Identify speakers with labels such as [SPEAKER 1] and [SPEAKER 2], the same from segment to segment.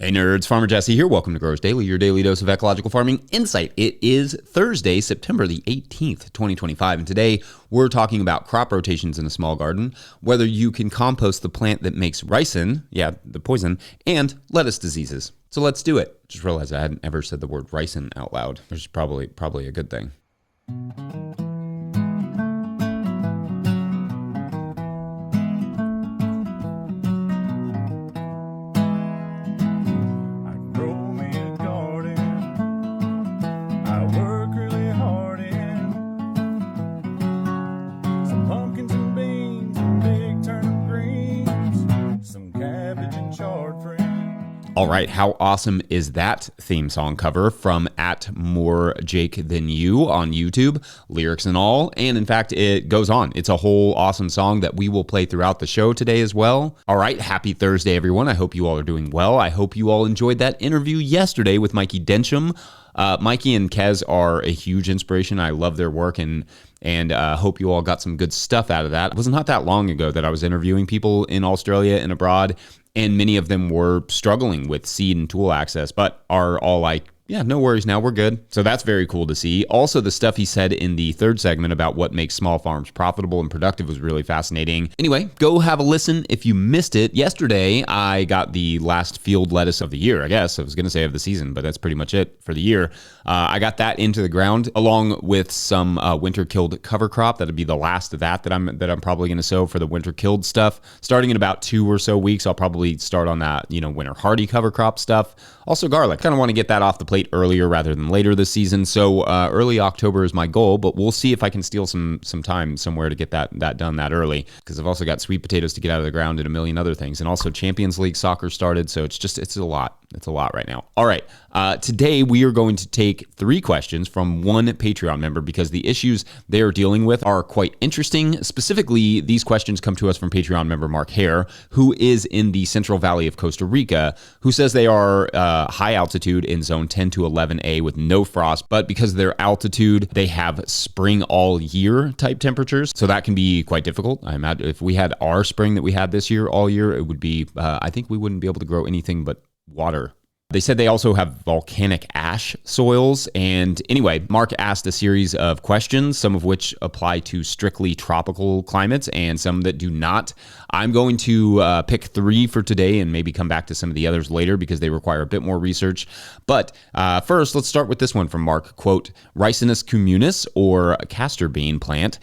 [SPEAKER 1] Hey nerds, Farmer Jesse here. Welcome to Growers Daily, your daily dose of ecological farming insight. It is Thursday, September the 18th, 2025, and today we're talking about crop rotations in a small garden, whether you can compost the plant that makes ricin, the poison, and lettuce diseases. So let's do it. Just realized I hadn't ever said the word ricin out loud, which is probably a good thing. All right, how awesome is that theme song cover from @MoreJakeThanYou on YouTube, lyrics and all, and in fact, it goes on. It's a whole awesome song that we will play throughout the show today as well. All right, happy Thursday, everyone. I hope you all are doing well. I hope you all enjoyed that interview yesterday with Mikey Densham. Mikey and Kez are a huge inspiration. I love their work and hope you all got some good stuff out of that. It was not that long ago that I was interviewing people in Australia and abroad, and many of them were struggling with seed and tool access, but are all like, yeah, no worries now, we're good. So that's very cool to see. Also, the stuff he said in the third segment about what makes small farms profitable and productive was really fascinating. Anyway, go have a listen if you missed it. Yesterday, I got the last field lettuce of the year, I guess. I was going to say of the season, but that's pretty much it for the year. I got that into the ground along with some winter-killed cover crop. That'd be the last of that I'm probably going to sow for the winter-killed stuff. Starting in about 2 or so weeks, I'll probably start on that, winter hardy cover crop stuff. Also garlic. Kind of want to get that off the plate earlier rather than later this season. So early October is my goal, but we'll see if I can steal some time somewhere to get that done that early, because I've also got sweet potatoes to get out of the ground and a million other things. And also Champions League soccer started, so it's a lot. It's a lot right now. All right. Today we are going to take 3 questions from one Patreon member because the issues they are dealing with are quite interesting. Specifically, these questions come to us from Patreon member Mark Hare, who is in the Central Valley of Costa Rica, who says they are high altitude in zone 10 to 11A with no frost, but because of their altitude, they have spring all year type temperatures. So that can be quite difficult. I imagine if we had our spring that we had this year all year, it would be, I think we wouldn't be able to grow anything but water. They said they also have volcanic ash soils. And anyway, Mark asked a series of questions, some of which apply to strictly tropical climates and some that do not. I'm going to pick 3 for today and maybe come back to some of the others later because they require a bit more research. But first, let's start with this one from Mark. Quote, Ricinus communis, or castor bean plant.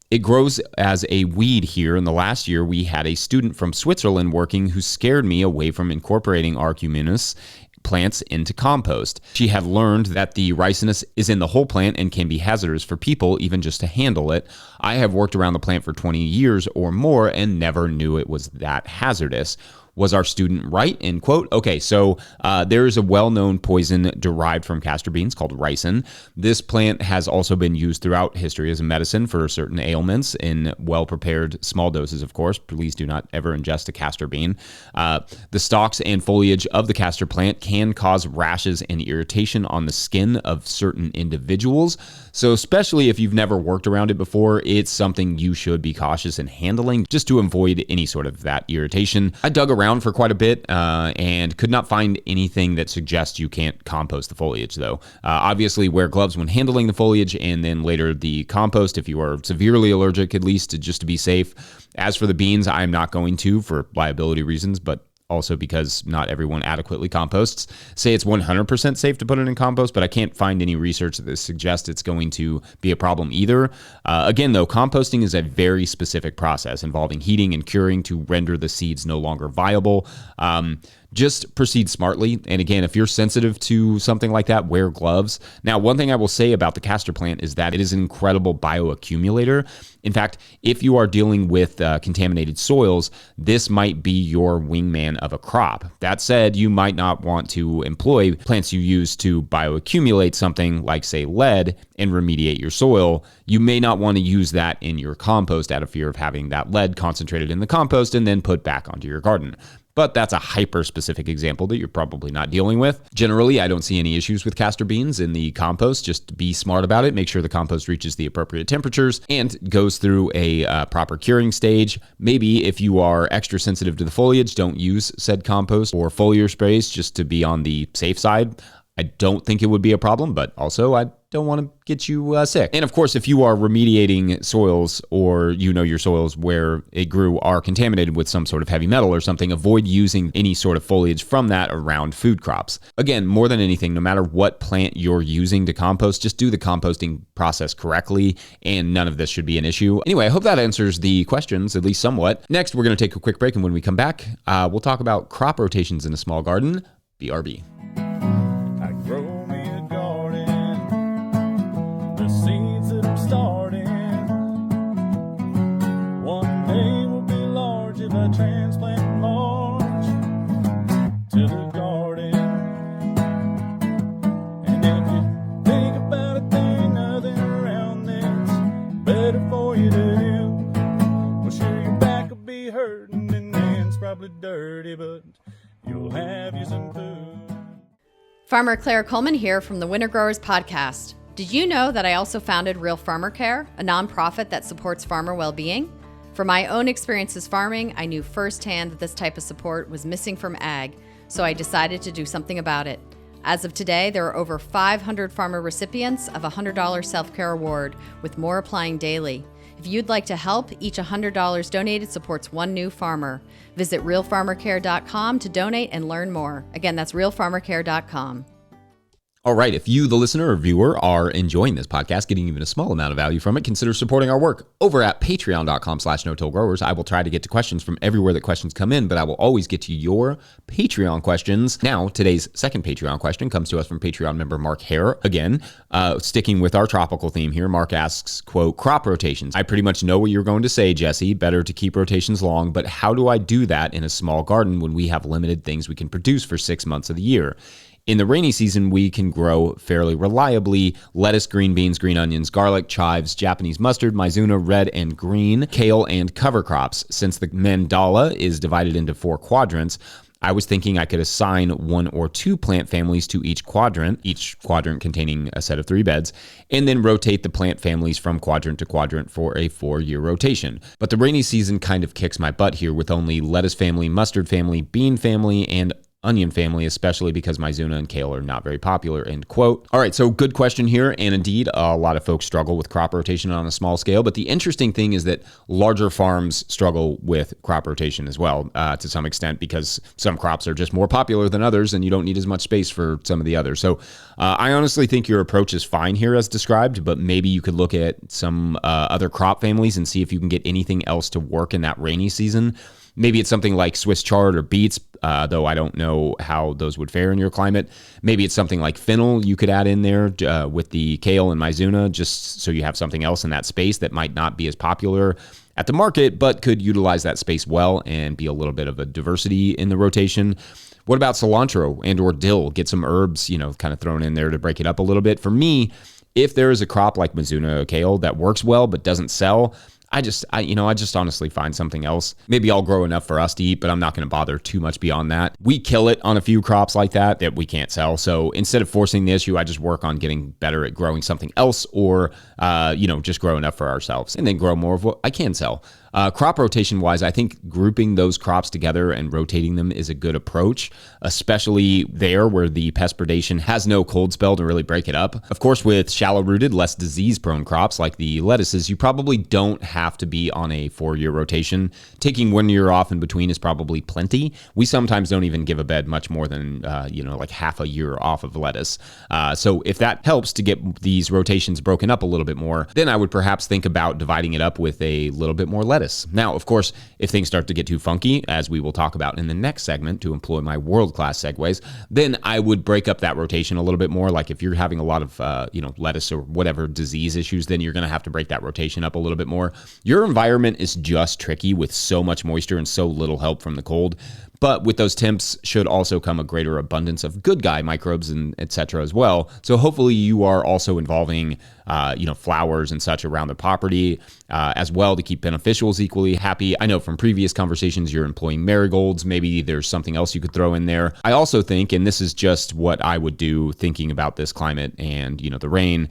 [SPEAKER 1] It grows as a weed here. In the last year, we had a student from Switzerland working who scared me away from incorporating our communis plants into compost. She had learned that the ricinus is in the whole plant and can be hazardous for people even just to handle it. I have worked around the plant for 20 years or more and never knew it was that hazardous. Was our student right? End quote. Okay, so there is a well-known poison derived from castor beans called ricin. This plant has also been used throughout history as a medicine for certain ailments in well-prepared small doses, of course. Please do not ever ingest a castor bean. The stalks and foliage of the castor plant can cause rashes and irritation on the skin of certain individuals. So especially if you've never worked around it before, it's something you should be cautious in handling just to avoid any sort of that irritation. I dug around for quite a bit and could not find anything that suggests you can't compost the foliage, though. Obviously, wear gloves when handling the foliage and then later the compost if you are severely allergic, at least just to be safe. As for the beans, I'm not going to for liability reasons, but also because not everyone adequately composts. Say it's 100% safe to put it in compost, but I can't find any research that suggests it's going to be a problem either. Again, though, composting is a very specific process involving heating and curing to render the seeds no longer viable. Just proceed smartly. And again, if you're sensitive to something like that, wear gloves. Now, one thing I will say about the castor plant is that it is an incredible bioaccumulator. In fact, if you are dealing with contaminated soils, this might be your wingman of a crop. That said, you might not want to employ plants you use to bioaccumulate something like, say, lead and remediate your soil. You may not want to use that in your compost out of fear of having that lead concentrated in the compost and then put back onto your garden. but that's a hyper-specific example that you're probably not dealing with. Generally, I don't see any issues with castor beans in the compost. Just be smart about it. Make sure the compost reaches the appropriate temperatures and goes through a proper curing stage. Maybe if you are extra sensitive to the foliage, don't use said compost or foliar sprays just to be on the safe side. I don't think it would be a problem, but also I don't want to get you sick. And of course, if you are remediating soils or your soils where it grew are contaminated with some sort of heavy metal or something, avoid using any sort of foliage from that around food crops. Again, more than anything, no matter what plant you're using to compost, just do the composting process correctly, and none of this should be an issue. Anyway, I hope that answers the questions, at least somewhat. Next, we're going to take a quick break, and when we come back, we'll talk about crop rotations in a small garden. BRB.
[SPEAKER 2] Grow me a garden, the seeds that I'm starting, one day will be large if I transplant large to the garden. And if you think about a thing, nothing around that's better for you to do, well, sure, your back will be hurting and then it's probably dirty, but you'll have you some food.
[SPEAKER 3] Farmer Claire Coleman here from the Winter Growers Podcast. Did you know that I also founded Real Farmer Care, a nonprofit that supports farmer well-being? From my own experiences farming, I knew firsthand that this type of support was missing from ag, so I decided to do something about it. As of today, there are over 500 farmer recipients of a $100 self-care award, with more applying daily. If you'd like to help, each $100 donated supports one new farmer. Visit realfarmercare.com to donate and learn more. Again, that's realfarmercare.com.
[SPEAKER 1] All right, if you, the listener or viewer, are enjoying this podcast, getting even a small amount of value from it, consider supporting our work over at patreon.com/no-till-growers. I will try to get to questions from everywhere that questions come in, but I will always get to your Patreon questions. Now, today's second Patreon question comes to us from Patreon member Mark Hare. Again, sticking with our tropical theme here, Mark asks, quote, crop rotations. I pretty much know what you're going to say, Jesse. Better to keep rotations long, but how do I do that in a small garden when we have limited things we can produce for 6 months of the year? In the rainy season, we can grow fairly reliably lettuce, green beans, green onions, garlic, chives, Japanese mustard, Mizuna, red and green, kale, and cover crops. Since the mandala is divided into 4 quadrants, I was thinking I could assign 1 or 2 plant families to each quadrant containing a set of 3 beds, and then rotate the plant families from quadrant to quadrant for a 4-year rotation. But the rainy season kind of kicks my butt here with only lettuce family, mustard family, bean family, and onion family, especially because Mizuna and kale are not very popular, end quote. All right, so good question here. And indeed, a lot of folks struggle with crop rotation on a small scale. But the interesting thing is that larger farms struggle with crop rotation as well, to some extent, because some crops are just more popular than others and you don't need as much space for some of the others. So I honestly think your approach is fine here as described, but maybe you could look at some other crop families and see if you can get anything else to work in that rainy season. Maybe it's something like Swiss chard or beets, though I don't know how those would fare in your climate. Maybe it's something like fennel you could add in there with the kale and Mizuna, just so you have something else in that space that might not be as popular at the market, but could utilize that space well and be a little bit of a diversity in the rotation. What about cilantro and or dill? Get some herbs, kind of thrown in there to break it up a little bit. For me, if there is a crop like Mizuna or kale that works well but doesn't sell, I just honestly find something else. Maybe I'll grow enough for us to eat, but I'm not going to bother too much beyond that. We kill it on a few crops like that we can't sell. So instead of forcing the issue, I just work on getting better at growing something else or, just grow enough for ourselves and then grow more of what I can sell. Crop rotation wise, I think grouping those crops together and rotating them is a good approach, especially there where the pest predation has no cold spell to really break it up. Of course, with shallow rooted, less disease prone crops like the lettuces, you probably don't have to be on a 4-year rotation. Taking 1 year off in between is probably plenty. We sometimes don't even give a bed much more than, like half a year off of lettuce. So if that helps to get these rotations broken up a little bit more, then I would perhaps think about dividing it up with a little bit more lettuce. Now, of course, if things start to get too funky, as we will talk about in the next segment to employ my world-class segues, then I would break up that rotation a little bit more. Like if you're having a lot of, lettuce or whatever disease issues, then you're going to have to break that rotation up a little bit more. Your environment is just tricky with so much moisture and so little help from the cold. But with those temps should also come a greater abundance of good guy microbes and etc. as well. So hopefully you are also involving flowers and such around the property as well to keep beneficials equally happy. I know from previous conversations you're employing marigolds. Maybe there's something else you could throw in there. I also think, and this is just what I would do thinking about this climate and the rain,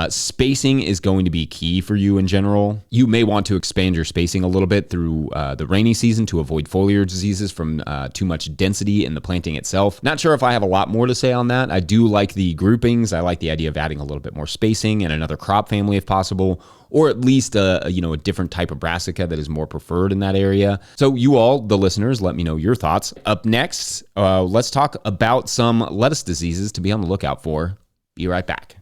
[SPEAKER 1] spacing is going to be key for you in general. You may want to expand your spacing a little bit through the rainy season to avoid foliar diseases from too much density in the planting itself. Not sure if I have a lot more to say on that. I do like the groupings. I like the idea of adding a little bit more spacing and another crop family if possible, or at least a different type of brassica that is more preferred in that area. So you all, the listeners, let me know your thoughts. Up next, let's talk about some lettuce diseases to be on the lookout for. Be right back.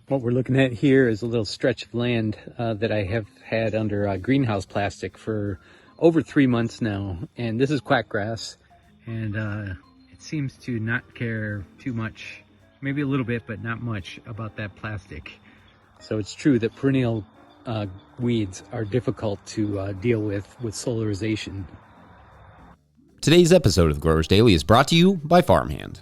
[SPEAKER 4] What we're looking at here is a little stretch of land that I have had under greenhouse plastic for over 3 months now. And this is quackgrass, and it seems to not care too much, maybe a little bit, but not much about that plastic. So it's true that perennial weeds are difficult to deal with solarization.
[SPEAKER 1] Today's episode of the Growers Daily is brought to you by Farmhand.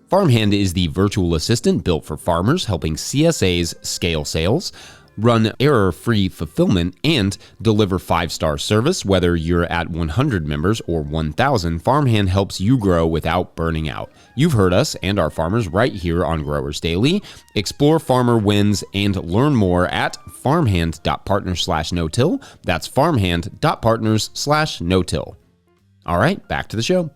[SPEAKER 1] Farmhand is the virtual assistant built for farmers, helping CSAs scale sales, run error-free fulfillment, and deliver 5-star service. Whether you're at 100 members or 1,000, Farmhand helps you grow without burning out. You've heard us and our farmers right here on Growers Daily. Explore farmer wins and learn more at farmhand.partners/no-till. That's farmhand.partners/no-till. All right, back to the show.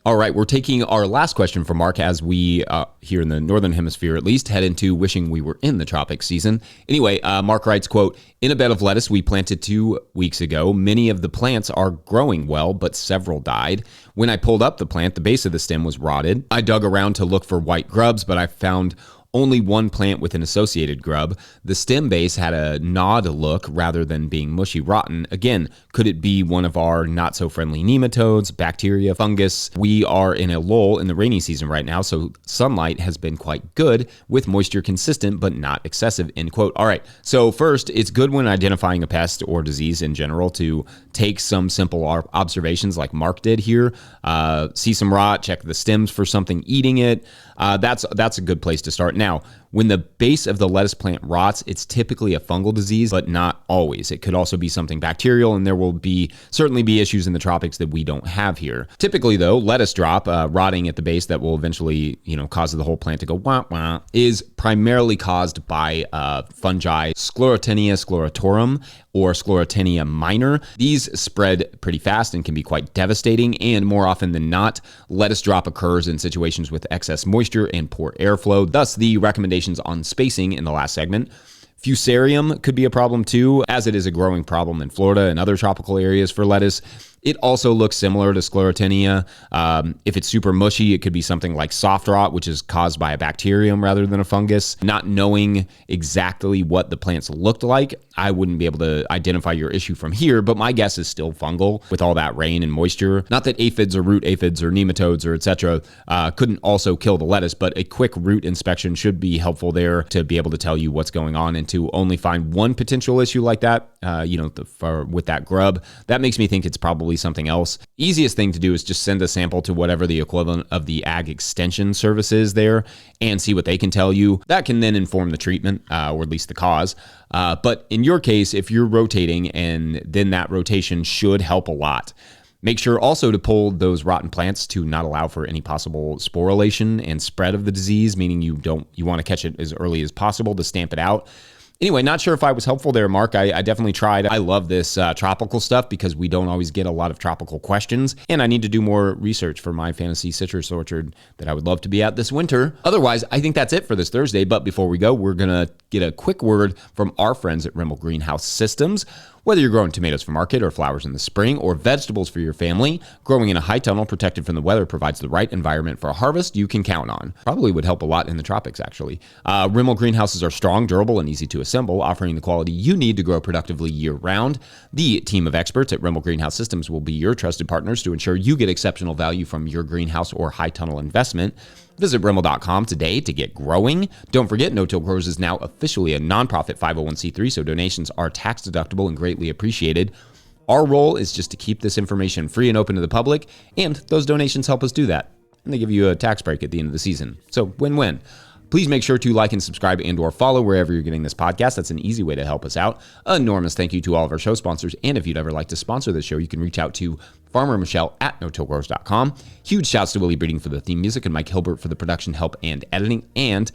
[SPEAKER 1] All right, we're taking our last question from Mark as we, here in the Northern Hemisphere at least, head into wishing we were in the tropics season. Anyway, Mark writes, quote, "In a bed of lettuce we planted 2 weeks ago, many of the plants are growing well, but several died. When I pulled up the plant, the base of the stem was rotted. I dug around to look for white grubs, but I found only one plant with an associated grub. The stem base had a gnawed look rather than being mushy rotten. Again, could it be one of our not-so-friendly nematodes, bacteria, fungus? We are in a lull in the rainy season right now, so sunlight has been quite good, with moisture consistent but not excessive," end quote. All right, so first, it's good when identifying a pest or disease in general to take some simple observations like Mark did here. See some rot, check the stems for something eating it. That's a good place to start. Now, when the base of the lettuce plant rots, it's typically a fungal disease, but not always. It could also be something bacterial, and there will certainly be issues in the tropics that we don't have here. Typically, though, lettuce drop, rotting at the base that will eventually, cause the whole plant to go wah wah, is primarily caused by fungi Sclerotinia sclerotorum or Sclerotinia minor. These spread pretty fast and can be quite devastating, and more often than not, lettuce drop occurs in situations with excess moisture and poor airflow. Thus, the recommendations on spacing in the last segment. Fusarium could be a problem too, as it is a growing problem in Florida and other tropical areas for lettuce. It also looks similar to Sclerotinia. If it's super mushy, it could be something like soft rot, which is caused by a bacterium rather than a fungus. Not knowing exactly what the plants looked like, I wouldn't be able to identify your issue from here, but my guess is still fungal with all that rain and moisture. Not that aphids or root aphids or nematodes or etc. Couldn't also kill the lettuce, but a quick root inspection should be helpful there to be able to tell you what's going on, and to only find one potential issue like that, with that grub. That makes me think it's probably something else. Easiest thing to do is just send a sample to whatever the equivalent of the ag extension service is there and see what they can tell you. That can then inform the treatment, or at least the cause. But in your case, if you're rotating, and then that rotation should help a lot. Make sure also to pull those rotten plants to not allow for any possible sporulation and spread of the disease, meaning you want to catch it as early as possible to stamp it out. Anyway, not sure if I was helpful there, Mark. I definitely tried. I love this tropical stuff because we don't always get a lot of tropical questions, and I need to do more research for my fantasy citrus orchard that I would love to be at this winter. Otherwise, I think that's it for this Thursday, but before we go, we're going to get a quick word from our friends at Rimmel Greenhouse Systems. Whether you're growing tomatoes for market or flowers in the spring or vegetables for your family, growing in a high tunnel protected from the weather provides the right environment for a harvest you can count on. Probably would help a lot in the tropics, actually. Rimmel greenhouses are strong, durable, and easy to assemble, offering the quality you need to grow productively year-round. The team of experts at Rimmel Greenhouse Systems will be your trusted partners to ensure you get exceptional value from your greenhouse or high tunnel investment. Visit Rimmel.com today to get growing. Don't forget, No Till Growers is now officially a nonprofit 501c3, so donations are tax deductible and greatly appreciated. Our role is just to keep this information free and open to the public, and those donations help us do that. And they give you a tax break at the end of the season. So win-win. Please make sure to like and subscribe and or follow wherever you're getting this podcast. That's an easy way to help us out. Enormous thank you to all of our show sponsors. And if you'd ever like to sponsor the show, you can reach out to Farmer Michelle at notillgrowers.com. Huge shouts to Willie Breeding for the theme music and Mike Hilbert for the production help and editing. And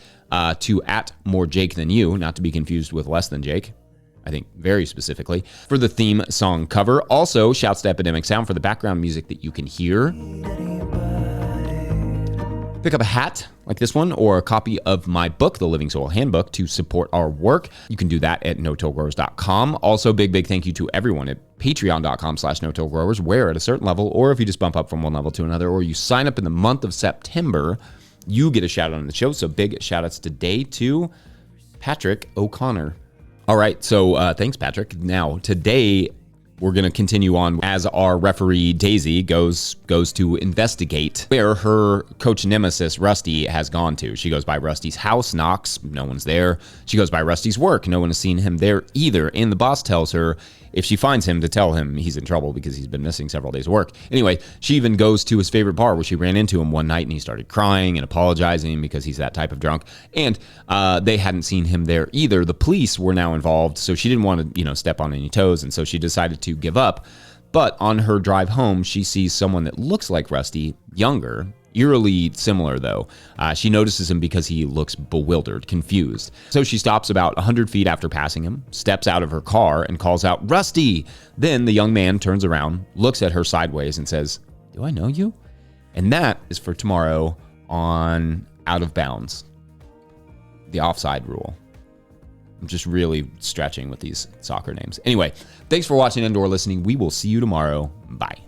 [SPEAKER 1] to at More Jake Than You, not to be confused with Less Than Jake, I think very specifically, for the theme song cover. Also, shouts to Epidemic Sound for the background music that you can hear. Pick up a hat like this one or a copy of my book, The Living Soil Handbook, to support our work. You can do that at notillgrowers.com. Also, big thank you to everyone at patreon.com/notillgrowers, where at a certain level, or if you just bump up from one level to another, or you sign up in the month of September, you get a shout out on the show. So big shout outs today to Patrick O'Connor. All right, so thanks, Patrick. Now, today we're going to continue on as our referee, Daisy, goes to investigate where her coach nemesis, Rusty, has gone to. She goes by Rusty's house, knocks, no one's there. She goes by Rusty's work, no one has seen him there either. And the boss tells her if she finds him to tell him he's in trouble because he's been missing several days of work. Anyway, she even goes to his favorite bar where she ran into him one night and he started crying and apologizing because he's that type of drunk. And they hadn't seen him there either. The police were now involved, so she didn't want to, step on any toes, and so she decided to give up. But on her drive home, she sees someone that looks like Rusty, younger, eerily similar though. She notices him because he looks bewildered, confused. So she stops about 100 feet after passing him, steps out of her car and calls out, "Rusty!" Then the young man turns around, looks at her sideways and says, "Do I know you?" And that is for tomorrow on Out of Bounds, the offside rule. I'm just really stretching with these soccer names. Anyway, thanks for watching and or listening. We will see you tomorrow. Bye.